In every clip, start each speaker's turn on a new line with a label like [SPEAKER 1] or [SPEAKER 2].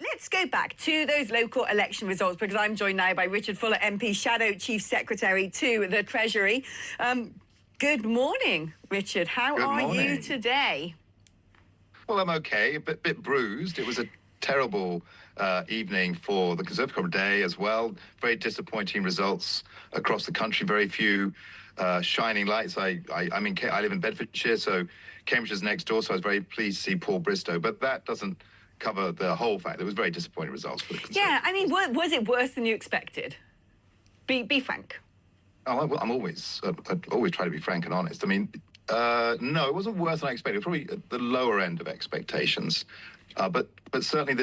[SPEAKER 1] let's go back to those local election results, because I'm joined now by Richard Fuller, MP, Shadow Chief Secretary to the Treasury. Good morning, Richard. How are you today?
[SPEAKER 2] Well, I'm okay, a bit bruised. It was a terrible evening for the Conservative day as well. Very disappointing results across the country. Very few shining lights. I live in Bedfordshire, so Cambridge is next door, so I was very pleased to see Paul Bristow. But that doesn't cover the whole fact. There was very disappointing results for the Conservatives.
[SPEAKER 1] Yeah, I mean, was it worse than you expected? Be frank.
[SPEAKER 2] Oh, I'd always try to be frank and honest. I mean, no, it wasn't worse than I expected. Probably at the lower end of expectations. But certainly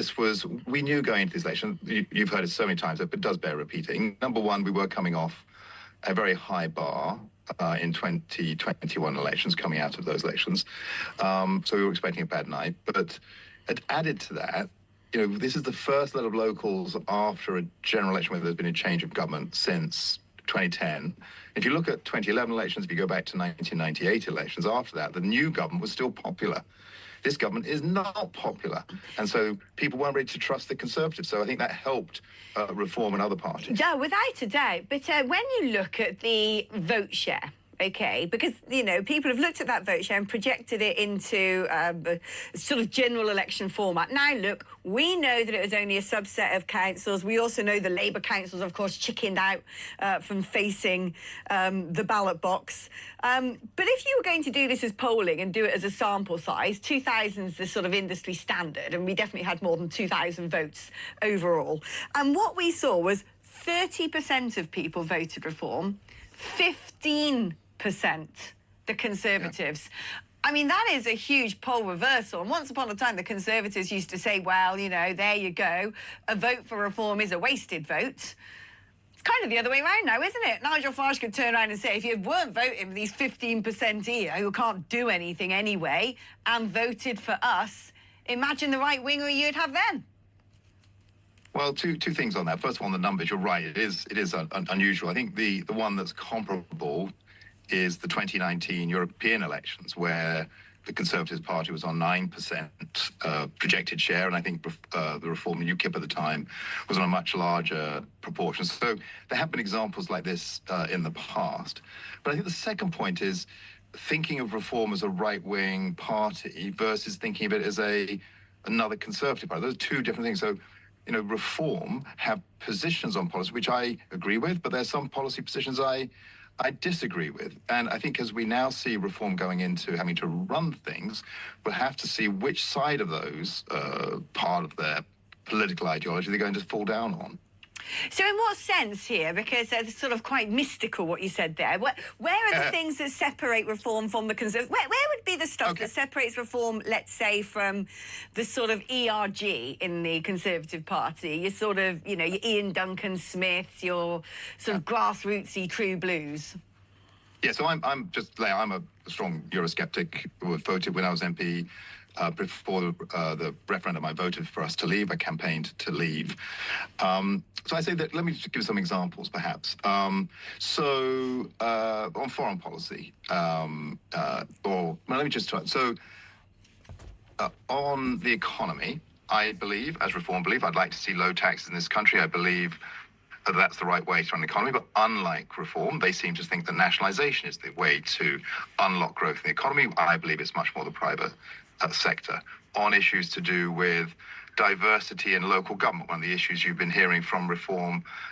[SPEAKER 2] we knew going into this election, you've heard it so many times, but it does bear repeating. Number one, we were coming off a very high bar in 2021 elections, coming out of those elections. So we were expecting a bad night. But added to that, this is the first lot of locals after a general election where there's been a change of government since 2010. If you look at 2011 elections, if you go back to 1998 elections, after that, the new government was still popular. This government is not popular. And so people weren't ready to trust the Conservatives. So I think that helped Reform and other parties.
[SPEAKER 1] Yeah, without a doubt. But when you look at the vote share, okay, because, people have looked at that vote share and projected it into sort of general election format. Now, look, we know that it was only a subset of councils. We also know the Labour councils, of course, chickened out from facing the ballot box. But if you were going to do this as polling and do it as a sample size, 2,000 is the sort of industry standard, and we definitely had more than 2,000 votes overall. And what we saw was 30% of people voted Reform, 15% the Conservatives. Yeah. I mean, that is a huge poll reversal. And once upon a time, the Conservatives used to say, well, there you go. A vote for Reform is a wasted vote. It's kind of the other way around now, isn't it? Nigel Farage could turn around and say, if you weren't voting for these 15% here who can't do anything anyway and voted for us, imagine the right winger you'd have then.
[SPEAKER 2] Well, two things on that. First of all, on the numbers, you're right. It is unusual. I think the one that's comparable is the 2019 European elections, where the Conservative Party was on 9% projected share, and I think the Reform UKIP at the time was on a much larger proportion. So there have been examples like this in the past. But I think the second point is thinking of Reform as a right-wing party versus thinking of it as another Conservative party. Those are two different things. So, Reform have positions on policy, which I agree with, but there's some policy positions I disagree with. And I think as we now see Reform going into having to run things, we'll have to see which side of those part of their political ideology they're going to fall down on.
[SPEAKER 1] So in what sense here? Because it's sort of quite mystical what you said there. Where are the things that separate Reform from the Conservatives? Where would be the stuff that separates Reform, let's say, from the sort of ERG in the Conservative Party? Your sort of, your Ian Duncan Smiths, your sort of grassrootsy True Blues.
[SPEAKER 2] Yeah, so I'm a strong Eurosceptic who voted when I was MP. Before the referendum, I voted for us to leave. I campaigned to leave. So I say that, let me just give some examples, perhaps. On foreign policy, let me just try. So on the economy, I believe, as Reform believe, I'd like to see low taxes in this country. I believe that's the right way to run the economy. But unlike Reform, they seem to think that nationalisation is the way to unlock growth in the economy. I believe it's much more the private sector. On issues to do with diversity in local government, one of the issues you've been hearing from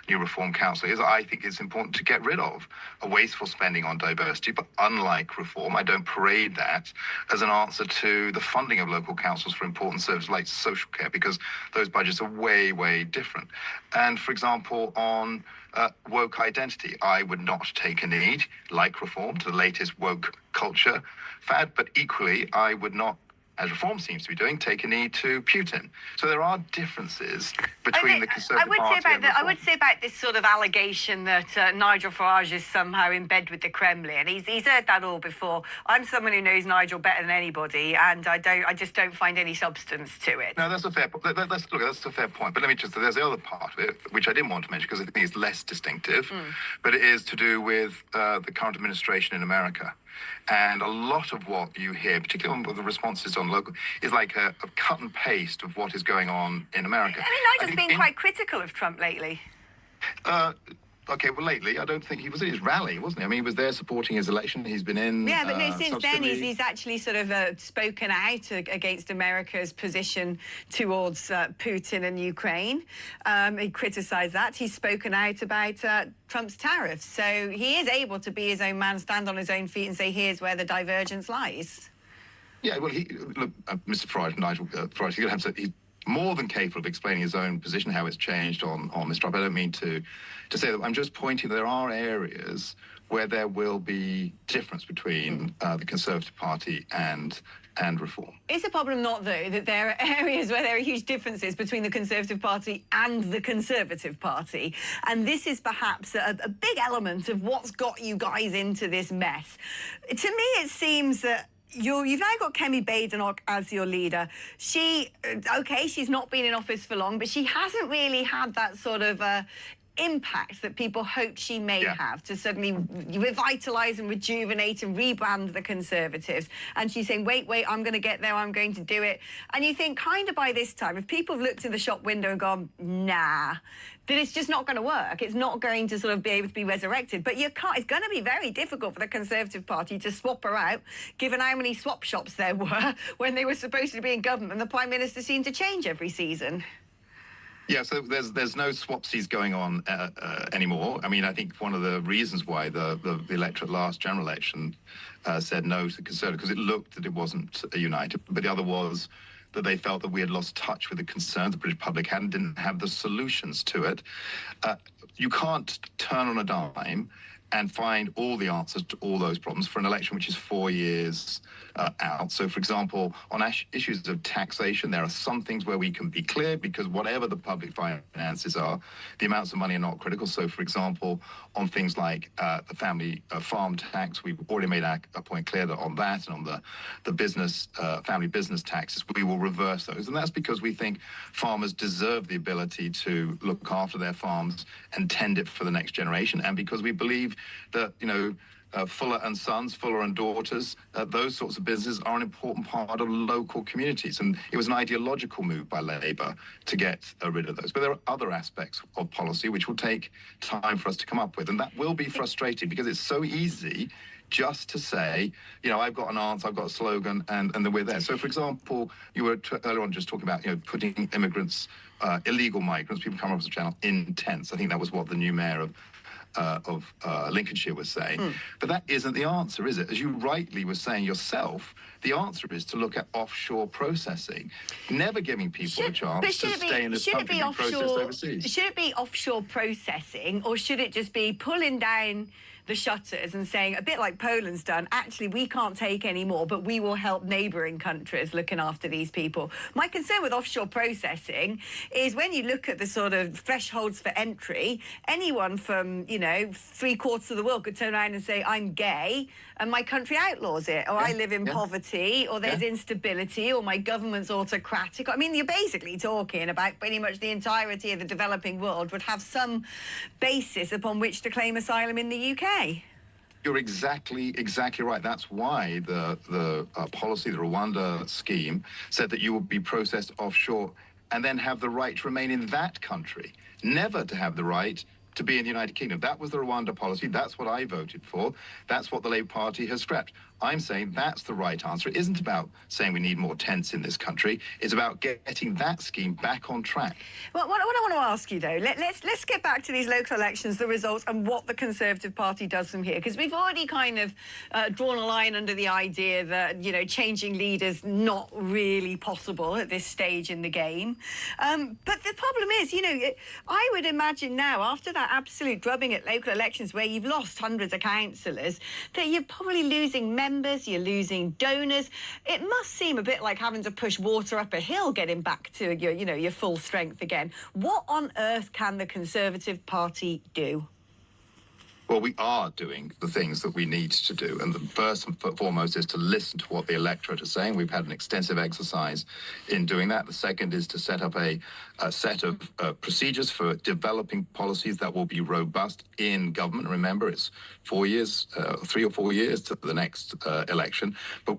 [SPEAKER 2] new Reform Council is I think it's important to get rid of a wasteful spending on diversity. But unlike Reform, I don't parade that as an answer to the funding of local councils for important services like social care, because those budgets are way, way different. And for example, on woke identity, I would not take a knee, like Reform, to the latest woke culture fad, but equally I would not, as Reform seems to be doing, take a knee to Putin. So there are differences between the Conservative Party and Reform.
[SPEAKER 1] I would say about this sort of allegation that Nigel Farage is somehow in bed with the Kremlin. He's heard that all before. I'm someone who knows Nigel better than anybody, and I just don't find any substance to it.
[SPEAKER 2] No, that's a fair point. That's a fair point. But let me just, there's the other part of it, which I didn't want to mention because I think it's less distinctive, but it is to do with the current administration in America. And a lot of what you hear, particularly with the responses on local, is like a cut and paste of what is going on in America.
[SPEAKER 1] I mean, Nigel's been quite critical of Trump lately.
[SPEAKER 2] Okay, well, lately, I don't think he was at his rally, wasn't he? I mean, he was there supporting his election. He's been in.
[SPEAKER 1] Yeah, but no, since then he's actually sort of spoken out against America's position towards Putin and Ukraine. He criticised that. He's spoken out about Trump's tariffs. So he is able to be his own man, stand on his own feet and say, here's where the divergence lies.
[SPEAKER 2] Yeah, well, look, Mr. Freud, Nigel Freud, he's going to have to. He's more than capable of explaining his own position, how it's changed on Mr. Trump. I don't mean to say that. I'm just pointing that there are areas where there will be difference between the Conservative Party and Reform.
[SPEAKER 1] Is the problem not, though, that there are areas where there are huge differences between the Conservative Party and the Conservative Party? And this is perhaps a big element of what's got you guys into this mess. To me, it seems that you've now got Kemi Badenoch as your leader. She's not been in office for long, but she hasn't really had that sort of impact that people hoped she may have to suddenly revitalise and rejuvenate and rebrand the Conservatives. And she's saying, wait, I'm going to get there, I'm going to do it. And you think kind of by this time, if people have looked in the shop window and gone, nah, then it's just not going to work. It's not going to sort of be able to be resurrected. But you can't. It's going to be very difficult for the Conservative Party to swap her out, given how many swap shops there were when they were supposed to be in government and the Prime Minister seemed to change every season.
[SPEAKER 2] Yeah, so there's no swapsies going on anymore. I mean, I think one of the reasons why the electorate last general election said no to the Conservative, because it looked that it wasn't united, but the other was that they felt that we had lost touch with the concerns the British public had and didn't have the solutions to it. You can't turn on a dime and find all the answers to all those problems for an election which is 4 years out. So, for example, on issues of taxation, there are some things where we can be clear because whatever the public finances are, the amounts of money are not critical. So, for example, on things like the family farm tax, we've already made a point clear that on that and on the business family business taxes, we will reverse those. And that's because we think farmers deserve the ability to look after their farms and tend it for the next generation. And because we believe that, Fuller and Sons, Fuller and Daughters, those sorts of businesses are an important part of local communities. And it was an ideological move by Labour to get rid of those. But there are other aspects of policy which will take time for us to come up with. And that will be frustrating because it's so easy just to say, I've got an answer, I've got a slogan, and then we're there. So, for example, you were earlier on just talking about, putting immigrants, illegal migrants, people come across the channel, in tents. I think that was what the new mayor of Lincolnshire was saying. But that isn't the answer, is it? As you rightly were saying yourself, the answer is to look at offshore processing, never giving people a chance to stay in this country and be processed overseas.
[SPEAKER 1] Should it be offshore processing, or should it just be pulling down the shutters and saying, a bit like Poland's done, actually, we can't take any more, but we will help neighbouring countries looking after these people? My concern with offshore processing is when you look at the sort of thresholds for entry, anyone from, 3/4 of the world could turn around and say, I'm gay, and my country outlaws it, or I live in poverty, or there's instability, or my government's autocratic. I mean, you're basically talking about pretty much the entirety of the developing world would have some basis upon which to claim asylum in the UK.
[SPEAKER 2] You're exactly right. That's why the policy, the Rwanda scheme, said that you would be processed offshore and then have the right to remain in that country, never to have the right to be in the United Kingdom. That was the Rwanda policy. That's what I voted for. That's what the Labour Party has scrapped. I'm saying that's the right answer. It isn't about saying we need more tents in this country. It's about getting that scheme back on track.
[SPEAKER 1] Well, what I want to ask you, though, let's get back to these local elections, the results, and what the Conservative Party does from here. Because we've already kind of drawn a line under the idea that, changing leaders not really possible at this stage in the game. But the problem is, I would imagine now, after that absolute drubbing at local elections where you've lost hundreds of councillors, that you're probably losing members, you're losing donors. It must seem a bit like having to push water up a hill, getting back to your full strength again. What on earth can the Conservative Party do?
[SPEAKER 2] Well, we are doing the things that we need to do. And the first and foremost is to listen to what the electorate is saying. We've had an extensive exercise in doing that. The second is to set up a set of procedures for developing policies that will be robust in government. Remember, it's 4 years, 3 or 4 years to the next election. But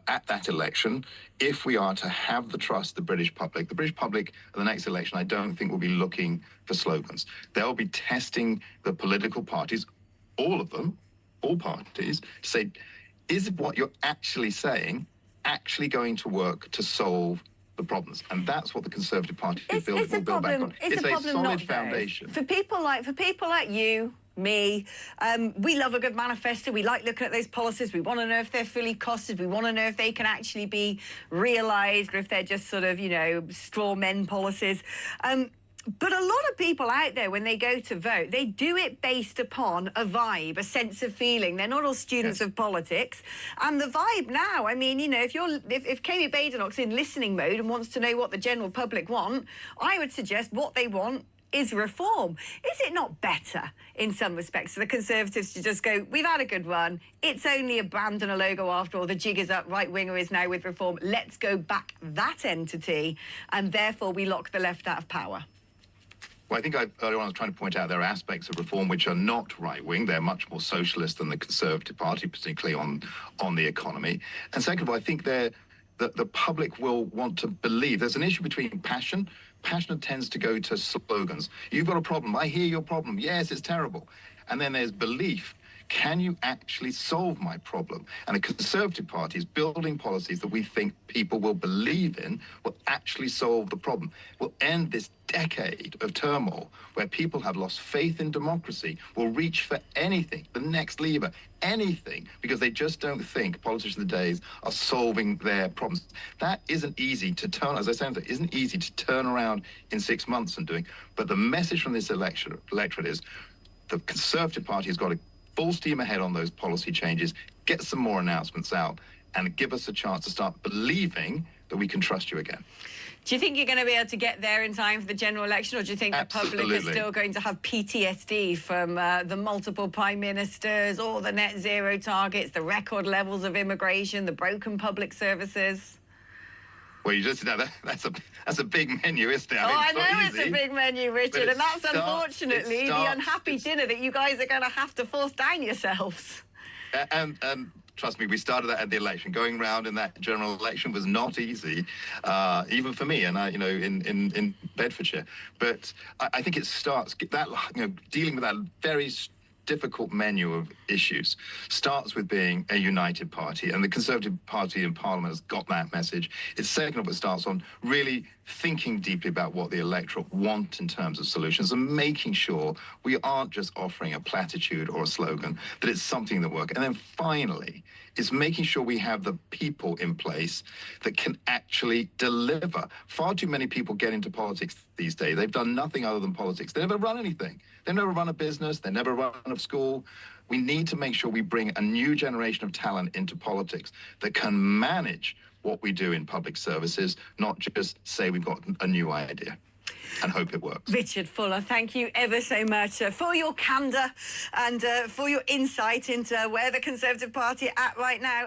[SPEAKER 2] at that election, if we are to have the trust of the British public at the next election, I don't think will be looking for slogans. They'll be testing the political parties, all of them, all parties, to say, is what you're actually saying actually going to work to solve the problems? And that's what the Conservative Party will build back on. It's a solid foundation.
[SPEAKER 1] For people like you, me, we love a good manifesto. We like looking at those policies. We want to know if they're fully costed. We want to know if they can actually be realised, or if they're just sort of, you know, straw men policies. But a lot of people out there, when they go to vote, they do it based upon a vibe, a sense of feeling. They're not all students of politics. And the vibe now, I mean, you know, if Kami Badenoch's in listening mode and wants to know what the general public want, I would suggest what they want is reform. Is it not better, in some respects, for the Conservatives to just go, we've had a good run, it's only a brand and a logo after all, the jig is up, right-winger is now with reform, let's go back that entity, and therefore we lock the left out of power?
[SPEAKER 2] Well, I think earlier on I was trying to point out there are aspects of reform which are not right-wing. They're much more socialist than the Conservative Party, particularly on the economy. And second of all, I think the public will want to believe. There's an issue between passion. Passion tends to go to slogans. You've got a problem. I hear your problem. Yes, it's terrible. And then there's belief. Can you actually solve my problem? And the Conservative Party is building policies that we think people will believe in will actually solve the problem, will end this decade of turmoil where people have lost faith in democracy, will reach for anything, the next lever, anything, because they just don't think politicians of the days are solving their problems. That isn't easy to turn, as I said, it isn't easy to turn around in 6 months and doing. But the message from this electorate is the Conservative Party has got to full steam ahead on those policy changes, get some more announcements out, and give us a chance to start believing that we can trust you again.
[SPEAKER 1] Do you think you're going to be able to get there in time for the general election, or do you think the public is still going to have PTSD from the multiple prime ministers, all the net zero targets, the record levels of immigration, the broken public services?
[SPEAKER 2] Well, you just know that's a big menu, isn't it?
[SPEAKER 1] I know it's a big menu, Richard, and that's unfortunately the unhappy dinner that you guys are going to have to force down yourselves.
[SPEAKER 2] And trust me, we started that at the election. Going round in that general election was not easy, even for me, and you know, in Bedfordshire. But I think it starts that, you know, dealing with that very difficult menu of issues starts with being a united party, and the Conservative Party in Parliament has got that message. It's second of all, it starts on really thinking deeply about what the electorate want in terms of solutions and making sure we aren't just offering a platitude or a slogan, that it's something that works. And then finally, it's making sure we have the people in place that can actually deliver. Far too many people get into politics these days. They've done nothing other than politics. They never run anything. They never run a business. They never run a school. We need to make sure we bring a new generation of talent into politics that can manage what we do in public services, not just say we've got a new idea and hope it works.
[SPEAKER 1] Richard Fuller, thank you ever so much for your candour and for your insight into where the Conservative Party are at right now.